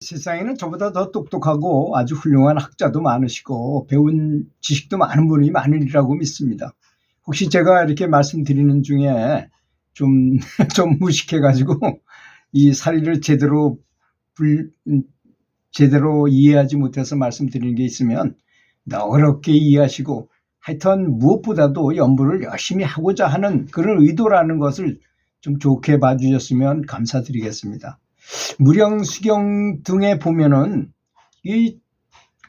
세상에는 저보다 더 똑똑하고 아주 훌륭한 학자도 많으시고 배운 지식도 많은 분이 많으리라고 믿습니다. 혹시 제가 이렇게 말씀드리는 중에 좀, 좀 무식해가지고 이 사리를 제대로 이해하지 못해서 말씀드리는 게 있으면 너그럽게 이해하시고 하여튼 무엇보다도 연구를 열심히 하고자 하는 그런 의도라는 것을 좀 좋게 봐주셨으면 감사드리겠습니다. 무령수경 등에 보면은 이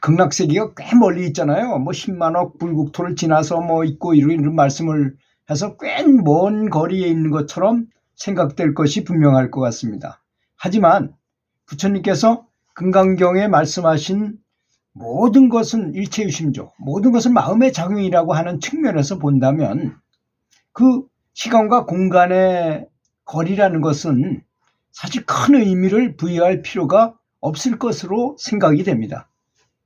극락세계가 꽤 멀리 있잖아요. 뭐 10만억 불국토를 지나서 뭐 있고 이런 말씀을 해서 꽤 먼 거리에 있는 것처럼 생각될 것이 분명할 것 같습니다. 하지만 부처님께서 금강경에 말씀하신 모든 것은 일체유심조, 모든 것은 마음의 작용이라고 하는 측면에서 본다면 그 시간과 공간의 거리라는 것은 사실 큰 의미를 부여할 필요가 없을 것으로 생각이 됩니다.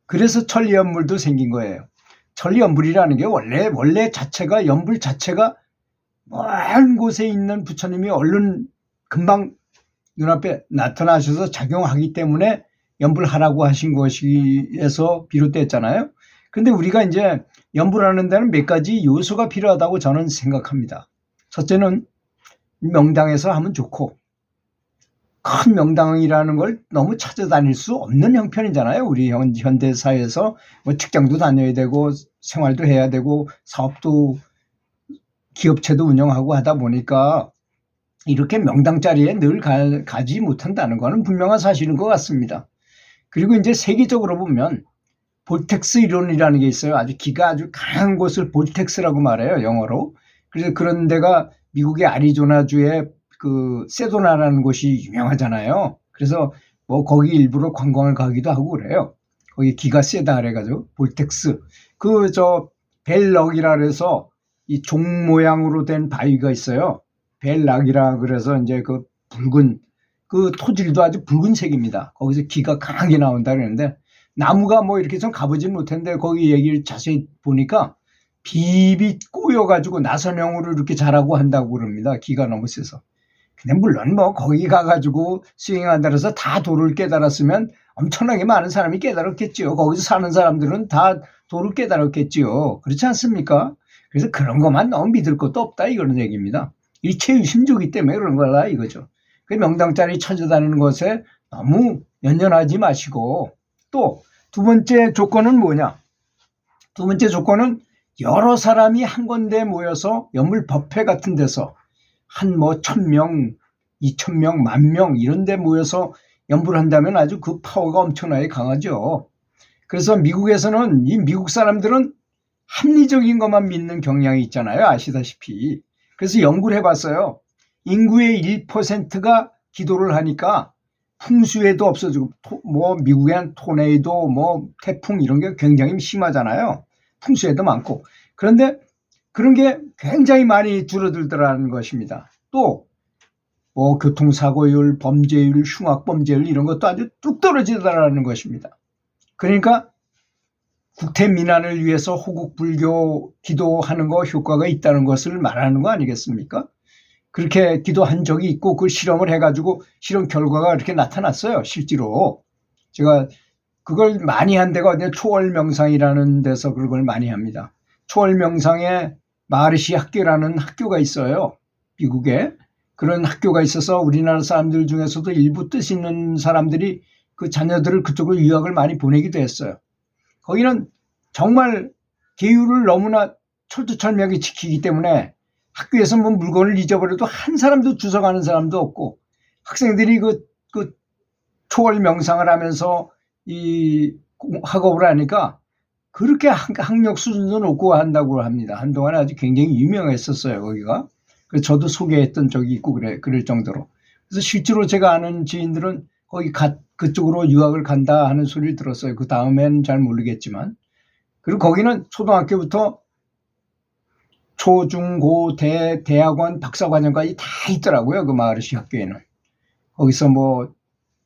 그래서 천리연불도 생긴 거예요. 천리연불이라는 게 원래 자체가 연불 자체가 먼 곳에 있는 부처님이 얼른 금방 눈앞에 나타나셔서 작용하기 때문에 연불하라고 하신 것에서 비롯됐잖아요. 근데 우리가 이제 연불하는 데는 몇 가지 요소가 필요하다고 저는 생각합니다. 첫째는 명당에서 하면 좋고, 큰 명당이라는 걸 너무 찾아다닐 수 없는 형편이잖아요. 우리 현대 사회에서 뭐 직장도 다녀야 되고 생활도 해야 되고 사업도 기업체도 운영하고 하다 보니까 이렇게 명당 자리에 늘 가지 못한다는 것은 분명한 사실인 것 같습니다. 그리고 이제 세계적으로 보면 볼텍스 이론이라는 게 있어요. 기가 아주 강한 곳을 볼텍스라고 말해요, 영어로. 그래서 그런 데가 미국의 애리조나주의 그 세도나라는 곳이 유명하잖아요. 그래서 뭐 거기 일부러 관광을 가기도 하고 그래요. 거기 기가 세다 그래가지고 볼텍스. 벨럭이라 그래서 이 종 모양으로 된 바위가 있어요. 벨락이라 그래서 이제 그 붉은 그 토질도 아주 붉은색입니다. 거기서 기가 강하게 나온다 그러는데 나무가 뭐 이렇게 좀 가보진 못했는데 거기 얘기를 자세히 보니까 비비 꼬여가지고 나선형으로 이렇게 자라고 한다고 그럽니다. 기가 너무 세서. 근데 물론 뭐 거기 가가지고 스윙한다 해서 다 도를 깨달았으면 엄청나게 많은 사람이 깨달았겠지요. 거기서 사는 사람들은 다 도를 깨달았겠지요. 그렇지 않습니까? 그래서 그런 것만 너무 믿을 것도 없다 이런 얘기입니다. 일체유심조기 때문에 그런 거다 이거죠. 그 명당자리 찾아다니는 것에 너무 연연하지 마시고 또 두 번째 조건은 뭐냐? 두 번째 조건은 여러 사람이 한 군데 모여서 연물법회 같은 데서 한 뭐 1000명, 2000명, 10,000명 이런 데 모여서 연불을 한다면 아주 그 파워가 엄청나게 강하죠. 그래서 미국에서는 이 미국 사람들은 합리적인 것만 믿는 경향이 있잖아요. 아시다시피. 그래서 연구를 해봤어요. 인구의 1%가 기도를 하니까 풍수에도 없어지고 뭐 미국엔 토네이도 뭐 태풍 이런 게 굉장히 심하잖아요. 풍수에도 많고. 그런데 그런 게 굉장히 많이 줄어들더라는 것입니다. 또 뭐 교통사고율, 범죄율, 흉악범죄율 이런 것도 아주 뚝 떨어지더라는 것입니다. 그러니까 국태민안을 위해서 호국불교 기도하는 거 효과가 있다는 것을 말하는 거 아니겠습니까? 그렇게 기도한 적이 있고 그 실험을 해가지고 실험 결과가 이렇게 나타났어요. 실제로. 제가 그걸 많이 한 데가 어디 초월명상이라는 데서 그걸 많이 합니다. 초월명상에 마르시 학교라는 학교가 있어요. 미국에. 그런 학교가 있어서 우리나라 사람들 중에서도 일부 뜻 있는 사람들이 그 자녀들을 그쪽으로 유학을 많이 보내기도 했어요. 거기는 정말 계율을 너무나 철두철미하게 지키기 때문에 학교에서 뭐 물건을 잊어버려도 한 사람도 주워가는 사람도 없고 학생들이 그 초월 명상을 하면서 이 학업을 하니까 그렇게 학력 수준도 높고 한다고 합니다. 한동안 아주 굉장히 유명했었어요, 거기가. 그래서 저도 소개했던 적이 있고 그럴 정도로. 그래서 실제로 제가 아는 지인들은 거기 그쪽으로 유학을 간다 하는 소리를 들었어요. 그 다음에는 잘 모르겠지만. 그리고 거기는 초등학교부터 초, 중, 고, 대학원, 박사과정까지 다 있더라고요. 그 마르시 학교에는. 거기서 뭐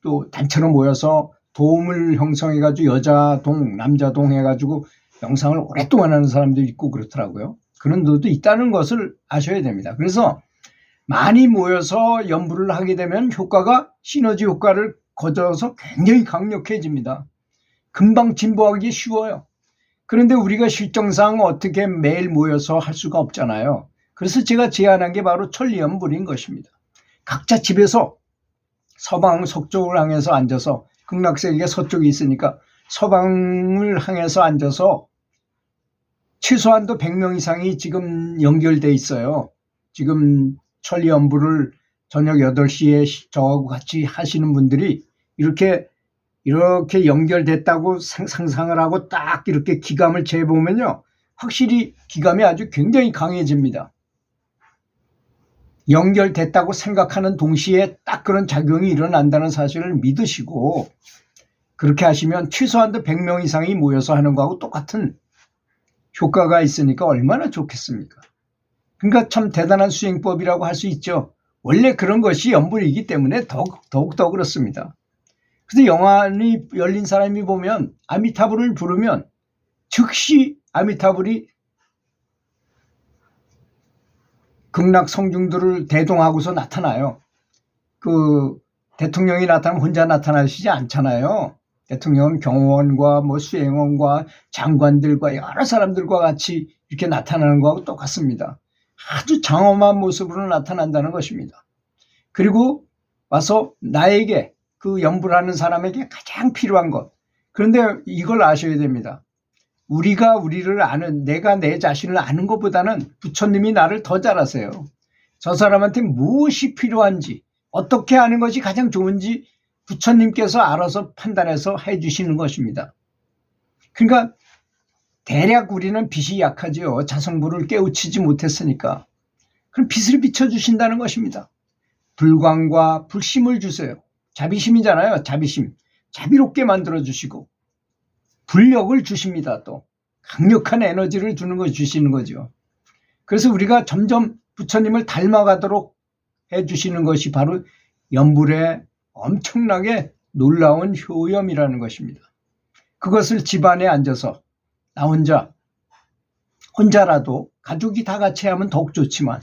또 단체로 모여서 도움을 형성해가지고 여자동, 남자동 해가지고 명상을 오랫동안 하는 사람도 있고 그렇더라고요. 그런 데도 있다는 것을 아셔야 됩니다. 그래서 많이 모여서 연불을 하게 되면 효과가 시너지 효과를 거져서 굉장히 강력해집니다. 금방 진보하기 쉬워요. 그런데 우리가 실정상 어떻게 매일 모여서 할 수가 없잖아요. 그래서 제가 제안한 게 바로 천리연불인 것입니다. 각자 집에서 서방 서쪽을 향해서 앉아서, 극락세계가 서쪽에 있으니까 서방을 향해서 앉아서 최소한도 100명 이상이 지금 연결돼 있어요. 지금 천리연불을 저녁 8시에 저하고 같이 하시는 분들이 이렇게 연결됐다고 상상을 하고 딱 이렇게 기감을 재보면요, 확실히 기감이 아주 굉장히 강해집니다. 연결됐다고 생각하는 동시에 딱 그런 작용이 일어난다는 사실을 믿으시고 그렇게 하시면 최소한도 100명 이상이 모여서 하는 거하고 똑같은 효과가 있으니까 얼마나 좋겠습니까? 그러니까 참 대단한 수행법이라고 할 수 있죠. 원래 그런 것이 연불이기 때문에 더욱더 그렇습니다. 그래서 영안이 열린 사람이 보면 아미타불을 부르면 즉시 아미타불이 극락 성중들을 대동하고서 나타나요. 그 대통령이 나타나면 혼자 나타나시지 않잖아요. 대통령은 경호원과 수행원과 장관들과 여러 사람들과 같이 이렇게 나타나는 거하고 똑같습니다. 아주 장엄한 모습으로 나타난다는 것입니다. 그리고 와서 나에게, 그 연불하는 사람에게 가장 필요한 것, 그런데 이걸 아셔야 됩니다. 우리가 우리를 아는, 내가 내 자신을 아는 것보다는 부처님이 나를 더 잘 아세요. 저 사람한테 무엇이 필요한지, 어떻게 하는 것이 가장 좋은지 부처님께서 알아서 판단해서 해주시는 것입니다. 그러니까 대략 우리는 빛이 약하지요. 자성불을 깨우치지 못했으니까. 그럼 빛을 비춰주신다는 것입니다. 불광과 불심을 주세요. 자비심이잖아요. 자비심. 자비롭게 만들어주시고 불력을 주십니다. 또 강력한 에너지를 주시는 거죠. 그래서 우리가 점점 부처님을 닮아가도록 해주시는 것이 바로 연불의 엄청나게 놀라운 효염이라는 것입니다. 그것을 집안에 앉아서 나 혼자라도 가족이 다 같이 하면 더욱 좋지만,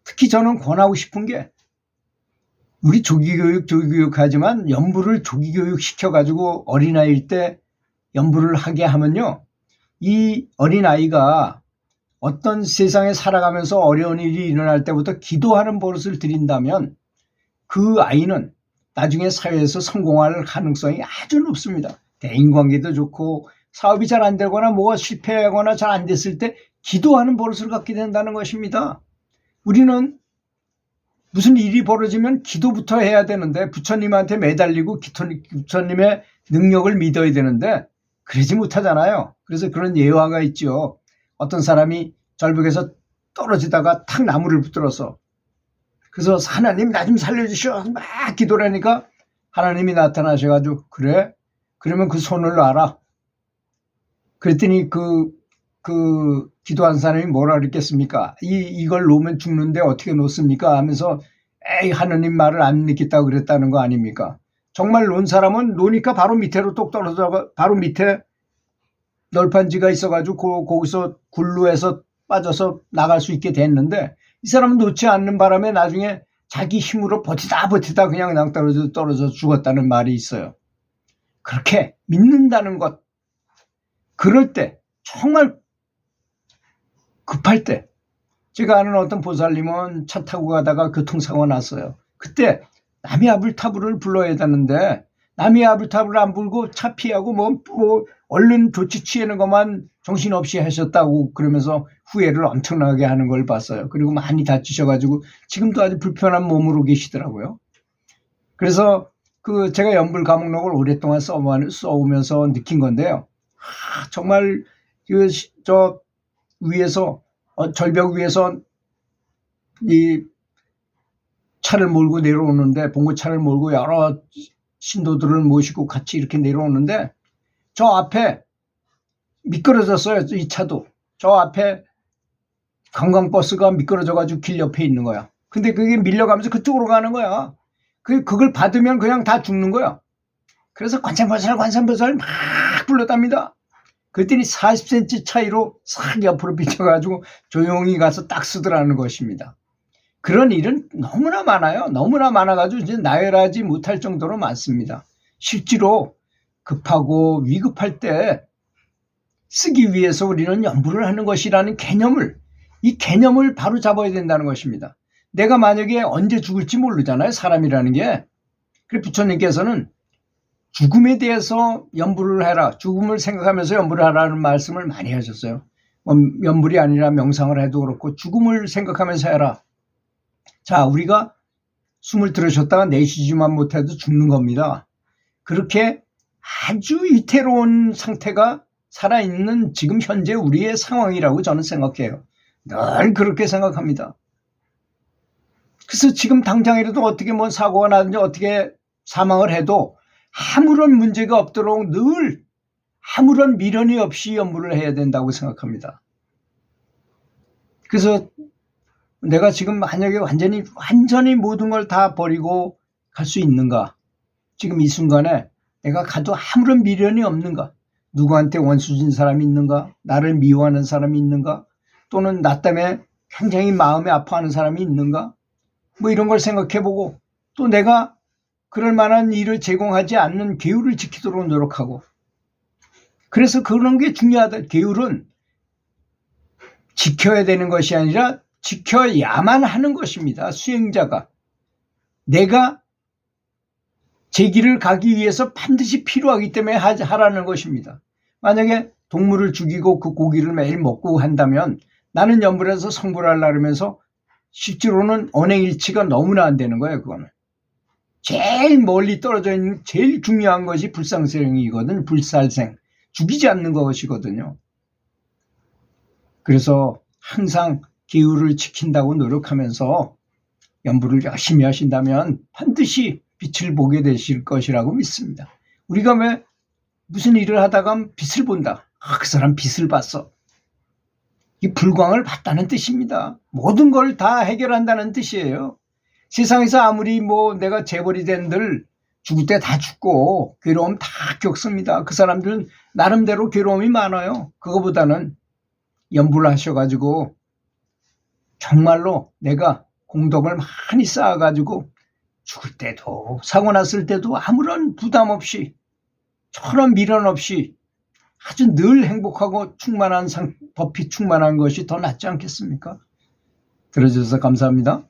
특히 저는 권하고 싶은 게, 우리 조기교육 하지만 연불을 조기교육 시켜가지고 어린아이일 때 연불을 하게 하면요, 이 어린아이가 어떤 세상에 살아가면서 어려운 일이 일어날 때부터 기도하는 버릇을 들인다면 그 아이는 나중에 사회에서 성공할 가능성이 아주 높습니다. 대인관계도 좋고 사업이 잘 안 되거나 뭐가 실패하거나 잘 안 됐을 때 기도하는 버릇을 갖게 된다는 것입니다. 우리는 무슨 일이 벌어지면 기도부터 해야 되는데, 부처님한테 매달리고 부처님의 능력을 믿어야 되는데 그러지 못하잖아요. 그래서 그런 예화가 있죠. 어떤 사람이 절벽에서 떨어지다가 탁 나무를 붙들어서, 그래서 하나님 나 좀 살려주시오 막 기도를 하니까 하나님이 나타나셔가지고, 그래? 그러면 그 손을 놔라. 그랬더니 그 기도한 사람이 뭐라 그랬겠습니까? 이걸 놓으면 죽는데 어떻게 놓습니까? 하면서 에이 하느님 말을 안 믿겠다고 그랬다는 거 아닙니까? 정말 놓은 사람은 놓으니까 바로 밑으로 똑 떨어져, 바로 밑에 널판지가 있어가지고 거기서 굴루에서 빠져서 나갈 수 있게 됐는데, 이 사람은 놓지 않는 바람에 나중에 자기 힘으로 버티다 그냥 떨어져 죽었다는 말이 있어요. 그렇게 믿는다는 것, 그럴 때, 정말 급할 때, 제가 아는 어떤 보살님은 차 타고 가다가 교통사고가 났어요. 그때 남이아불타불을 불러야 되는데 남이아불타불을 안 불고 차 피하고 얼른 조치 취하는 것만 정신없이 하셨다고 그러면서 후회를 엄청나게 하는 걸 봤어요. 그리고 많이 다치셔가지고 지금도 아주 불편한 몸으로 계시더라고요. 그래서 제가 연불감옥록을 오랫동안 써오면서 느낀 건데요. 정말 저 위에서 절벽 위에서 이 차를 몰고 내려오는데, 봉고차를 몰고 여러 신도들을 모시고 같이 이렇게 내려오는데 저 앞에 미끄러졌어요. 이 차도 저 앞에 관광버스가 미끄러져가지고 길 옆에 있는 거야. 근데 그게 밀려가면서 그쪽으로 가는 거야. 그걸 받으면 그냥 다 죽는 거야. 그래서 관상보살 막 불렀답니다. 그랬더니 40cm 차이로 싹 옆으로 비춰가지고 조용히 가서 딱 쓰더라는 것입니다. 그런 일은 너무나 많아요. 너무나 많아가지고 이제 나열하지 못할 정도로 많습니다. 실제로 급하고 위급할 때 쓰기 위해서 우리는 연부를 하는 것이라는 이 개념을 바로 잡아야 된다는 것입니다. 내가 만약에 언제 죽을지 모르잖아요, 사람이라는 게. 그래서 부처님께서는 죽음에 대해서 연부를 해라, 죽음을 생각하면서 연부를 하라는 말씀을 많이 하셨어요. 연불이 아니라 명상을 해도 그렇고 죽음을 생각하면서 해라. 자, 우리가 숨을 들이쉬었다가 내쉬지만 못해도 죽는 겁니다. 그렇게 아주 위태로운 상태가 살아있는 지금 현재 우리의 상황이라고 저는 생각해요. 늘 그렇게 생각합니다. 그래서 지금 당장이라도 어떻게 뭐 사고가 나든지 어떻게 사망을 해도 아무런 문제가 없도록 늘 아무런 미련이 없이 연부를 해야 된다고 생각합니다. 그래서 내가 지금 만약에 완전히 모든 걸 다 버리고 갈 수 있는가? 지금 이 순간에 내가 가도 아무런 미련이 없는가? 누구한테 원수진 사람이 있는가? 나를 미워하는 사람이 있는가? 또는 나 때문에 굉장히 마음이 아파하는 사람이 있는가? 뭐 이런 걸 생각해보고 또 내가 그럴 만한 일을 제공하지 않는 계율을 지키도록 노력하고, 그래서 그런 게 중요하다. 계율은 지켜야 되는 것이 아니라 지켜야만 하는 것입니다. 수행자가. 내가 제 길을 가기 위해서 반드시 필요하기 때문에 하라는 것입니다. 만약에 동물을 죽이고 그 고기를 매일 먹고 한다면 나는 연불을 해서 성불을 하려고 하면서 실제로는 언행일치가 너무나 안 되는 거예요. 그거는. 제일 멀리 떨어져 있는 제일 중요한 것이 불상생이거든. 불살생. 죽이지 않는 것이거든요. 그래서 항상 기율을 지킨다고 노력하면서 연부를 열심히 하신다면 반드시 빛을 보게 되실 것이라고 믿습니다. 우리가 왜 무슨 일을 하다가 빛을 본다. 그 사람 빛을 봤어. 이 불광을 봤다는 뜻입니다. 모든 걸 다 해결한다는 뜻이에요. 세상에서 아무리 뭐 내가 재벌이 된들 죽을 때 다 죽고 괴로움 다 겪습니다. 그 사람들은 나름대로 괴로움이 많아요. 그거보다는 연부를 하셔가지고 정말로 내가 공덕을 많이 쌓아가지고 죽을 때도 사고 났을 때도 아무런 부담 없이 전혀 미련 없이 아주 늘 행복하고 충만한 법이 충만한 것이 더 낫지 않겠습니까? 들어주셔서 감사합니다.